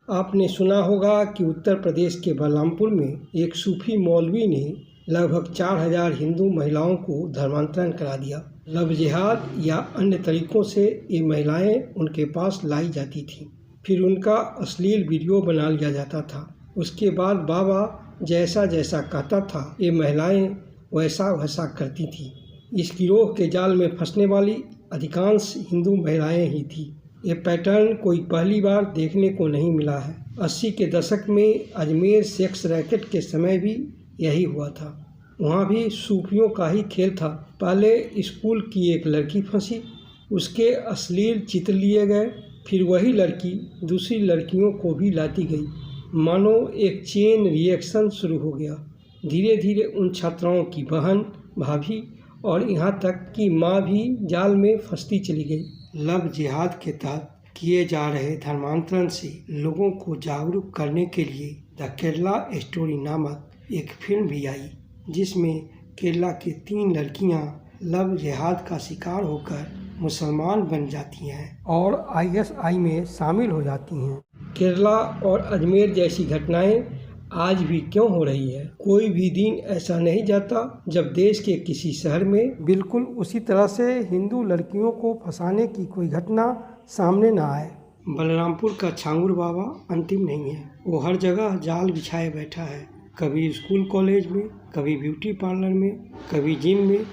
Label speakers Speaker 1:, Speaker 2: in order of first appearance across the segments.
Speaker 1: आपने सुना होगा कि उत्तर प्रदेश के बलरामपुर में एक सूफी मौलवी ने लगभग 4000 हिंदू महिलाओं को धर्मांतरण करा दिया। लव जिहाद या अन्य तरीकों से ये महिलाएं उनके पास लाई जाती थीं। फिर उनका अश्लील वीडियो बना लिया जाता था। उसके बाद बाबा जैसा जैसा कहता था ये महिलाएं वैसा वैसा करती थीं। इस गिरोह के जाल में फंसने वाली अधिकांश हिंदू महिलाएं ही थीं। ये पैटर्न कोई पहली बार देखने को नहीं मिला है। 80 के दशक में अजमेर सेक्स रैकेट के समय भी यही हुआ था। वहाँ भी सूफियों का ही खेल था। पहले स्कूल की एक लड़की फंसी, उसके अश्लील चित्र लिए गए, फिर वही लड़की दूसरी लड़कियों को भी लाती गई। मानो एक चेन रिएक्शन शुरू हो गया। धीरे धीरे उन छात्राओं की बहन, भाभी और यहाँ तक कि माँ भी जाल में फंसती चली गई। लव जिहाद के तहत किए जा रहे धर्मांतरण से लोगों को जागरूक करने के लिए द केरला स्टोरी नामक एक फिल्म भी आई, जिसमें केरला की 3 लड़कियां लव जिहाद का शिकार होकर मुसलमान बन जाती हैं और ISI में शामिल हो जाती हैं। केरला और अजमेर जैसी घटनाएं आज भी क्यों हो रही है? कोई भी दिन ऐसा नहीं जाता जब देश के किसी शहर में बिल्कुल उसी तरह से हिंदू लड़कियों को फंसाने की कोई घटना सामने न आए। बलरामपुर का छांगुर बाबा अंतिम नहीं है। वो हर जगह जाल बिछाए बैठा है। कभी स्कूल कॉलेज में, कभी ब्यूटी पार्लर में, कभी जिम में,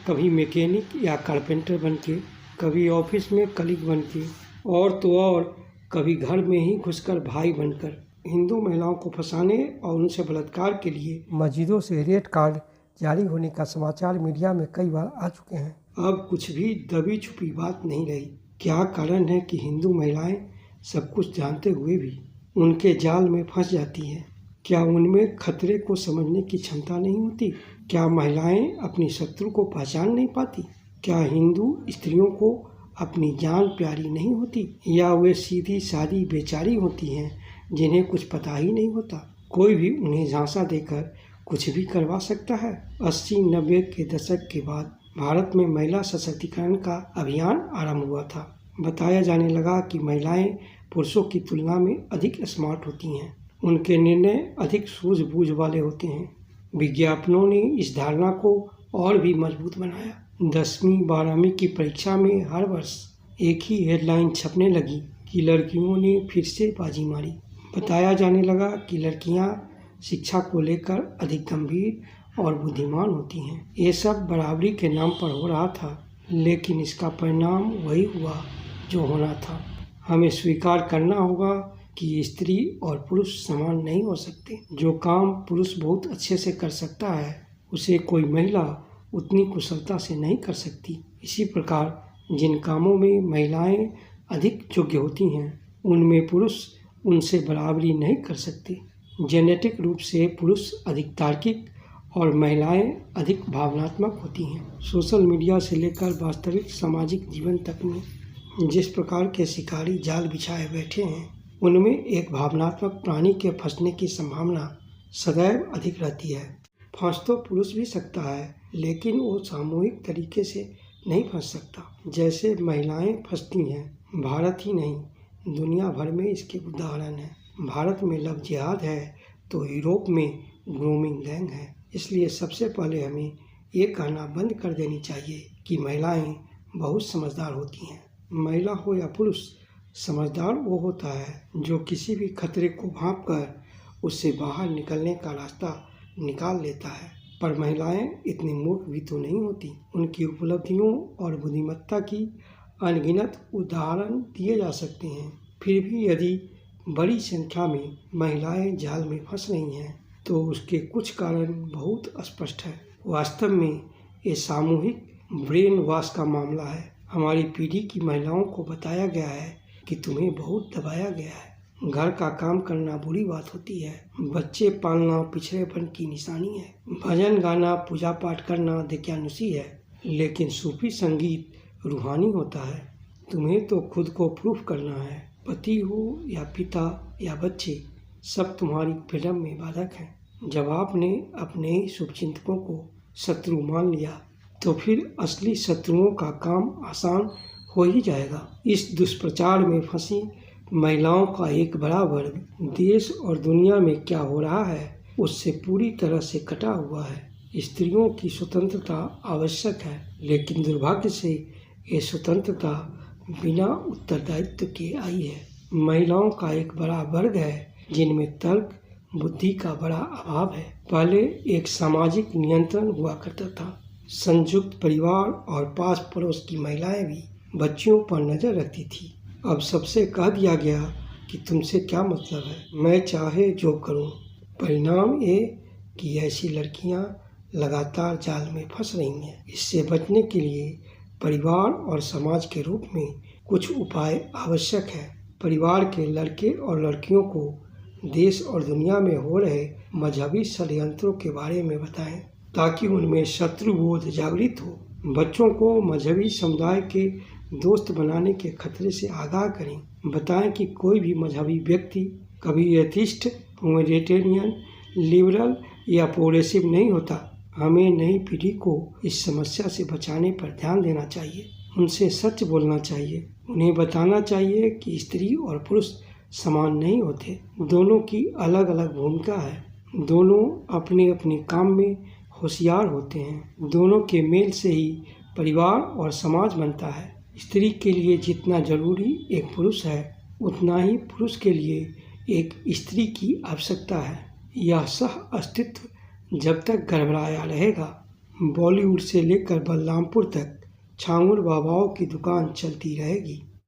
Speaker 1: कभी मैकेनिक या कारपेंटर बन के, कभी ऑफिस में कलीग बन के, और तो और कभी घर में ही घुसकर भाई बनकर हिंदू महिलाओं को फंसाने और उनसे बलात्कार के लिए मस्जिदों से रेड कार्ड जारी होने का समाचार मीडिया में कई बार आ चुके हैं। अब कुछ भी दबी छुपी बात नहीं रही। क्या कारण है कि हिंदू महिलाएं सब कुछ जानते हुए भी उनके जाल में फंस जाती हैं? क्या उनमें खतरे को समझने की क्षमता नहीं होती? क्या महिलाएं अपनी शत्रु को पहचान नहीं पाती? क्या हिंदू स्त्रियों को अपनी जान प्यारी नहीं होती? या वे सीधी सादी बेचारी होती हैं जिन्हें कुछ पता ही नहीं होता? कोई भी उन्हें झांसा देकर कुछ भी करवा सकता है। 80-90 के दशक के बाद भारत में महिला सशक्तिकरण का अभियान आरंभ हुआ था। बताया जाने लगा कि महिलाएं पुरुषों की तुलना में अधिक स्मार्ट होती हैं, उनके निर्णय अधिक सूझबूझ वाले होते हैं। विज्ञापनों ने इस धारणा को और भी मजबूत बनाया। 10वीं 12वीं की परीक्षा में हर वर्ष एक ही हेडलाइन छपने लगी कि लड़कियों ने फिर से बाजी मारी। बताया जाने लगा कि लड़कियां शिक्षा को लेकर अधिक गंभीर और बुद्धिमान होती हैं। ये सब बराबरी के नाम पर हो रहा था, लेकिन इसका परिणाम वही हुआ जो होना था। हमें स्वीकार करना होगा कि स्त्री और पुरुष समान नहीं हो सकते। जो काम पुरुष बहुत अच्छे से कर सकता है, उसे कोई महिला उतनी कुशलता से नहीं कर सकती। इसी प्रकार जिन कामों में महिलाएं अधिक योग्य होती हैं, उनमें पुरुष उनसे बराबरी नहीं कर सकते। जेनेटिक रूप से पुरुष अधिक तार्किक और महिलाएं अधिक भावनात्मक होती हैं। सोशल मीडिया से लेकर वास्तविक सामाजिक जीवन तक में जिस प्रकार के शिकारी जाल बिछाए बैठे हैं, उनमें एक भावनात्मक प्राणी के फंसने की संभावना सदैव अधिक रहती है। फंस तो पुरुष भी सकता है, लेकिन वो सामूहिक तरीके से नहीं फंस सकता जैसे महिलाएं फंसती हैं। भारत ही नहीं, दुनिया भर में इसके उदाहरण हैं। भारत में लव जिहाद है तो यूरोप में ग्रूमिंग गैंग है। इसलिए सबसे पहले हमें ये कहना बंद कर देनी चाहिए कि महिलाएं बहुत समझदार होती हैं। महिला हो या पुरुष, समझदार वो होता है जो किसी भी खतरे को भांपकर उससे बाहर निकलने का रास्ता निकाल लेता है। पर महिलाएं इतनी मूर्ख भी तो नहीं होती। उनकी उपलब्धियों और बुद्धिमत्ता की अनगिनत उदाहरण दिए जा सकते हैं। फिर भी यदि बड़ी संख्या में महिलाएं जाल में फंस रही हैं, तो उसके कुछ कारण बहुत स्पष्ट है। वास्तव में ये सामूहिक ब्रेन वॉश का मामला है। हमारी पीढ़ी की महिलाओं को बताया गया है कि तुम्हें बहुत दबाया गया है। घर का काम करना बुरी बात होती है। बच्चे पालना पिछड़ेपन की निशानी है। भजन गाना, पूजा पाठ करना दकियानुसी है। लेकिन सूफी संगीत रूहानी होता है। तुम्हें तो खुद को प्रूफ करना है। पति हो या पिता या बच्चे, सब तुम्हारी फ्रीडम में बाधक हैं। जब आपने अपने ही शुभचिंतकों को शत्रु मान लिया, तो फिर असली शत्रुओं का काम आसान हो ही जाएगा। इस दुष्प्रचार में फंसी महिलाओं का एक बड़ा वर्ग देश और दुनिया में क्या हो रहा है उससे पूरी तरह से कटा हुआ है। स्त्रियों की स्वतंत्रता आवश्यक है, लेकिन दुर्भाग्य से ये स्वतंत्रता बिना उत्तरदायित्व के आई है। महिलाओं का एक बड़ा वर्ग है जिनमें तर्क बुद्धि का बड़ा अभाव है। पहले एक सामाजिक नियंत्रण हुआ करता था। संयुक्त परिवार और पास पड़ोस की महिलाएं भी बच्चियों पर नजर रखती थी। अब सबसे कह दिया गया कि तुमसे क्या मतलब है, मैं चाहे जो करूं। परिणाम ये कि ऐसी लड़कियां लगातार जाल में फंस रही हैं। इससे बचने के लिए परिवार और समाज के रूप में कुछ उपाय आवश्यक है। परिवार के लड़के और लड़कियों को देश और दुनिया में हो रहे मजहबी षड्यंत्रों के बारे में बताएं ताकि उनमें शत्रुबोध जागृत हो। बच्चों को मजहबी समुदाय के दोस्त बनाने के खतरे से आगाह करें। बताएं कि कोई भी मजहबी व्यक्ति कभी एथिस्ट, ह्यूमैनिटेरियन, लिबरल या प्रोग्रेसिव नहीं होता। हमें नई पीढ़ी को इस समस्या से बचाने पर ध्यान देना चाहिए। उनसे सच बोलना चाहिए। उन्हें बताना चाहिए कि स्त्री और पुरुष समान नहीं होते। दोनों की अलग अलग भूमिका है। दोनों अपने अपने काम में होशियार होते हैं। दोनों के मेल से ही परिवार और समाज बनता है। स्त्री के लिए जितना जरूरी एक पुरुष है, उतना ही पुरुष के लिए एक स्त्री की आवश्यकता है। यह सह अस्तित्व जब तक गड़बड़ाया रहेगा, बॉलीवुड से लेकर बलरामपुर तक छांगुर बाबाओं की दुकान चलती रहेगी।